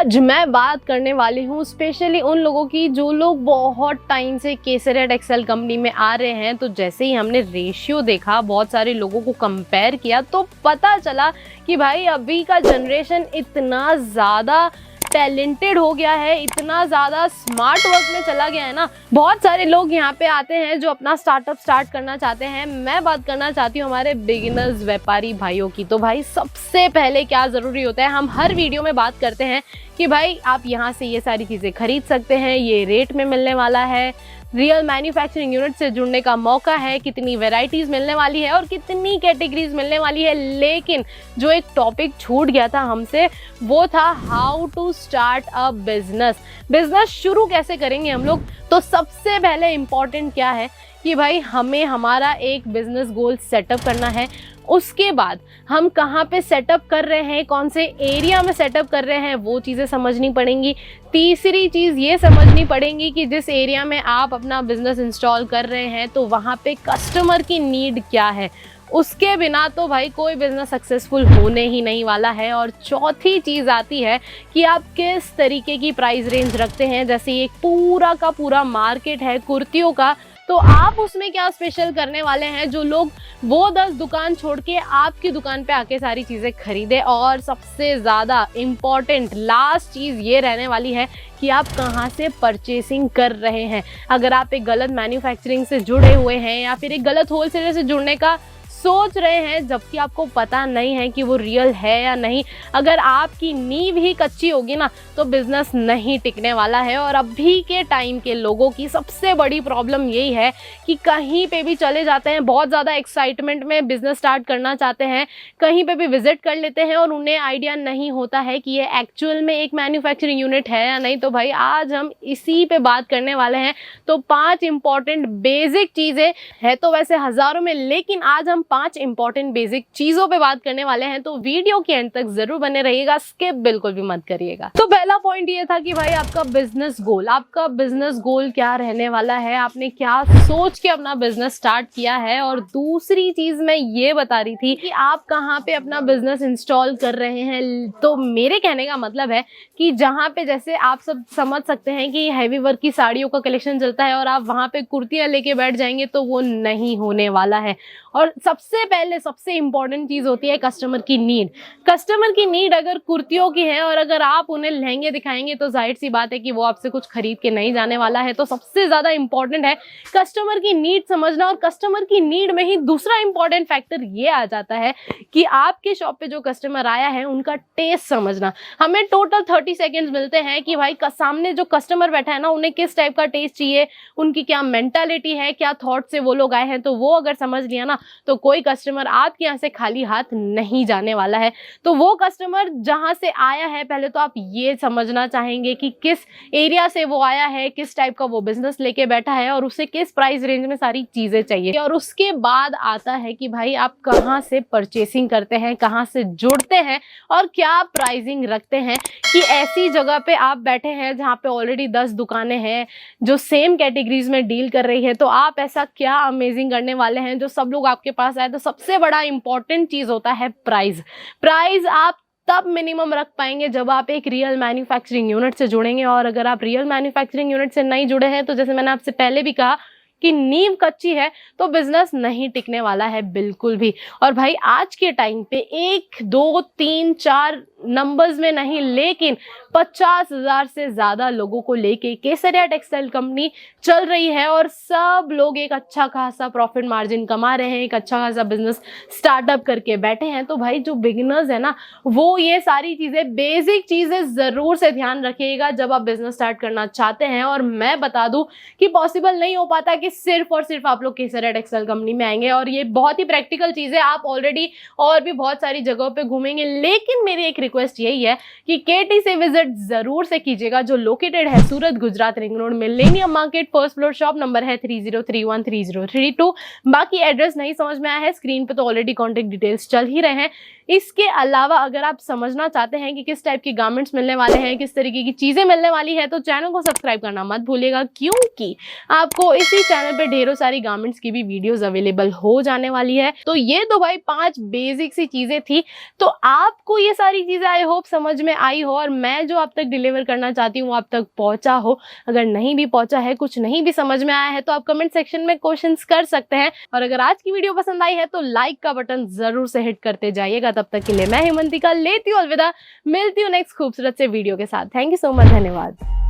आज मैं बात करने वाली हूँ स्पेशली उन लोगों की जो लोग बहुत टाइम से केसरिया टेक्सटाइल कंपनी में आ रहे हैं। तो जैसे ही हमने रेशियो देखा, बहुत सारे लोगों को कंपेयर किया, तो पता चला कि भाई अभी का जनरेशन इतना ज़्यादा टैलेंटेड हो गया है, इतना ज़्यादा स्मार्ट वर्क में चला गया है ना। बहुत सारे लोग यहाँ पे आते हैं जो अपना स्टार्टअप स्टार्ट करना चाहते हैं। मैं बात करना चाहती हूँ हमारे बिगिनर्स व्यापारी भाइयों की। तो भाई सबसे पहले क्या ज़रूरी होता है, हम हर वीडियो में बात करते हैं कि भाई आप यहाँ से ये सारी चीज़ें खरीद सकते हैं, ये रेट में मिलने वाला है, रियल मैन्युफैक्चरिंग यूनिट से जुड़ने का मौका है, कितनी वैरायटीज़ मिलने वाली है और कितनी कैटेगरीज मिलने वाली है। लेकिन जो एक टॉपिक छूट गया था हमसे, वो था how to start a business शुरू कैसे करेंगे हम लोग। तो सबसे पहले इम्पॉर्टेंट क्या है कि भाई हमें हमारा एक बिजनेस गोल सेटअप करना है। उसके बाद हम कहाँ पे सेटअप कर रहे हैं, कौन से एरिया में सेटअप कर रहे हैं, वो चीज़ें समझनी पड़ेंगी। तीसरी चीज़ ये समझनी पड़ेगी कि जिस एरिया में आप अपना बिजनेस इंस्टॉल कर रहे हैं तो वहाँ पे कस्टमर की नीड क्या है। उसके बिना तो भाई कोई बिजनेस सक्सेसफुल होने ही नहीं वाला है। और चौथी चीज़ आती है कि आप किस तरीके की प्राइस रेंज रखते हैं। जैसे एक पूरा का पूरा मार्केट है कुर्तियों का, तो आप उसमें क्या स्पेशल करने वाले हैं जो लोग वो 10 दुकान छोड़ के आपकी दुकान पे आके सारी चीज़ें खरीदे। और सबसे ज़्यादा इम्पॉर्टेंट लास्ट चीज़ ये रहने वाली है कि आप कहाँ से परचेसिंग कर रहे हैं। अगर आप एक गलत मैन्युफैक्चरिंग से जुड़े हुए हैं या फिर एक गलत होलसेलर से जुड़ने का सोच रहे हैं जबकि आपको पता नहीं है कि वो रियल है या नहीं, अगर आपकी नींव ही कच्ची होगी ना तो बिजनेस नहीं टिकने वाला है। और अभी के टाइम के लोगों की सबसे बड़ी प्रॉब्लम यही है कि कहीं पे भी चले जाते हैं, बहुत ज़्यादा एक्साइटमेंट में बिजनेस स्टार्ट करना चाहते हैं, कहीं पे भी विजिट कर लेते हैं और उन्हें आइडिया नहीं होता है कि ये एक्चुअल में एक मैन्युफैक्चरिंग यूनिट है या नहीं। तो भाई आज हम इसी पे बात करने वाले हैं। तो 5 इंपॉर्टेंट बेसिक चीज़ें है तो वैसे हज़ारों में, लेकिन आज हम 5 इंपॉर्टेंट बेसिक चीजों पे बात करने वाले हैं। तो वीडियो के एंड तक जरूर बने रहिएगा, स्किप बिल्कुल भी मत करिएगा। तो पहला पॉइंट ये था कि भाई आपका बिजनेस गोल क्या रहने वाला है, आपने क्या सोच के अपना बिजनेस स्टार्ट किया है। और दूसरी चीज मैं ये बता रही थी कि आप कहाँ पे अपना बिजनेस इंस्टॉल कर रहे हैं। तो मेरे कहने का मतलब है कि जहाँ पे, जैसे आप सब समझ सकते हैं कि हैवी वर्क की साड़ियों का कलेक्शन चलता है और आप वहाँ पे कुर्तियां लेके बैठ जाएंगे तो वो नहीं होने वाला है। और सबसे पहले सबसे इंपॉर्टेंट चीज़ होती है कस्टमर की नीड। कस्टमर की नीड अगर कुर्तियों की है और अगर आप उन्हें लहंगे दिखाएंगे तो जाहिर सी बात है कि वो आपसे कुछ खरीद के नहीं जाने वाला है। तो सबसे ज़्यादा इंपॉर्टेंट है कस्टमर की नीड समझना। और कस्टमर की नीड में ही दूसरा इंपॉर्टेंट फैक्टर ये आ जाता है कि आपके शॉप पे जो कस्टमर आया है उनका टेस्ट समझना। हमें टोटल 30 सेकेंड्स मिलते हैं कि भाई सामने जो कस्टमर बैठा है ना, उन्हें किस टाइप का टेस्ट चाहिए, उनकी क्या मेंटालिटी है, क्या थॉट से वो लोग आए हैं। तो वो अगर समझ लिया ना तो कोई कस्टमर आपके यहाँ से खाली हाथ नहीं जाने वाला है। तो वो कस्टमर जहाँ से आया है, पहले तो आप ये समझना चाहेंगे कि किस एरिया से वो आया है, किस टाइप का वो बिजनेस लेके बैठा है और उसे किस प्राइस रेंज में सारी चीजें चाहिए। और उसके बाद आता है कि भाई आप कहाँ से परचेसिंग करते हैं, कहाँ से जुड़ते हैं और क्या प्राइसिंग रखते हैं। कि ऐसी जगह पे आप बैठे हैं जहाँ पे ऑलरेडी 10 दुकानें हैं जो सेम कैटेगरीज में डील कर रही है, तो आप ऐसा क्या अमेजिंग करने वाले हैं जो सब लोग आपके पास आए। तो सबसे बड़ा इंपॉर्टेंट चीज होता है प्राइस आप तब मिनिमम रख पाएंगे जब आप एक रियल मैन्युफैक्चरिंग यूनिट से जुड़ेंगे। और अगर आप रियल मैन्युफैक्चरिंग यूनिट से नहीं जुड़े हैं तो जैसे मैंने आपसे पहले भी कहा कि नींव कच्ची है तो बिजनेस नहीं टिकने वाला है बिल्कुल भी। और भाई आज के टाइम पे 1 2 3 4 नंबर्स में नहीं, लेकिन 50,000 से ज़्यादा लोगों को लेके केसरिया टेक्सटाइल कंपनी चल रही है और सब लोग एक अच्छा खासा प्रॉफिट मार्जिन कमा रहे हैं, एक अच्छा खासा बिजनेस स्टार्टअप करके बैठे हैं। तो भाई जो बिगिनर्स है ना, वो ये सारी चीज़ें, बेसिक चीज़ें ज़रूर से ध्यान रखिएगा जब आप बिजनेस स्टार्ट करना चाहते हैं। और मैं बता दूं कि पॉसिबल नहीं हो पाता कि सिर्फ और सिर्फ आप लोग केसरिया टेक्सटाइल कंपनी में आएंगे, और ये बहुत ही प्रैक्टिकल चीज़ है। आप ऑलरेडी और भी बहुत सारी जगहों पे घूमेंगे, लेकिन मेरी एक रिक्वेस्ट यही है कि केटी से विजिट जरूर से कीजिएगा, जो लोकेटेड है Surat Gujarat ring road millennium market, first floor, shop number है 30313032। बाकी एड्रेस नहीं समझ में आया है, स्क्रीन पे तो ऑलरेडी कॉन्टेक्ट डिटेल्स चल ही रहे हैं। इसके अलावा अगर आप समझना चाहते हैं कि किस टाइप के गारमेंट्स मिलने वाले हैं, किस तरीके की चीजें मिलने वाली है, तो चैनल को सब्सक्राइब करना मत भूलिएगा, क्योंकि आपको इसी चैनल पे ढेरों सारी गारमेंट्स की भी वीडियोस अवेलेबल हो जाने वाली है। तो ये तो भाई 5 बेसिक सी चीजें थी। तो आपको ये सारी चीजें आई होप समझ में आई हो और मैं जो आप तक डिलीवर करना चाहती हूँ आप तक पहुंचा हो। अगर नहीं भी पहुंचा है, कुछ नहीं भी समझ में आया है, तो आप कमेंट सेक्शन में क्वेश्चंस कर सकते हैं। और अगर आज की वीडियो पसंद आई है तो लाइक का बटन जरूर से हिट करते जाइएगा। तब तक के लिए मैं हेमंतिका लेती हूँ अलविदा, मिलती हूँ नेक्स्ट खूबसूरत से वीडियो के साथ। थैंक यू सो मच, धन्यवाद।